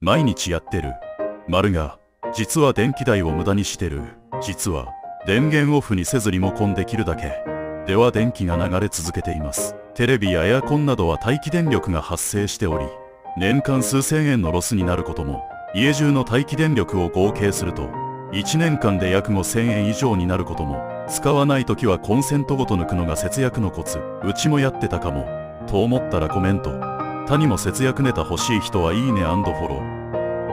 毎日やってる。丸が、実は電気代を無駄にしてる。実は、電源オフにせずリモコンできるだけ。では電気が流れ続けています。テレビやエアコンなどは待機電力が発生しており、年間数千円のロスになることも、家中の待機電力を合計すると、1年間で約5000円以上になることも、使わないときはコンセントごと抜くのが節約のコツ。うちもやってたかも。と思ったらコメント。他にも節約ネタ欲しい人はいいね&フォロー。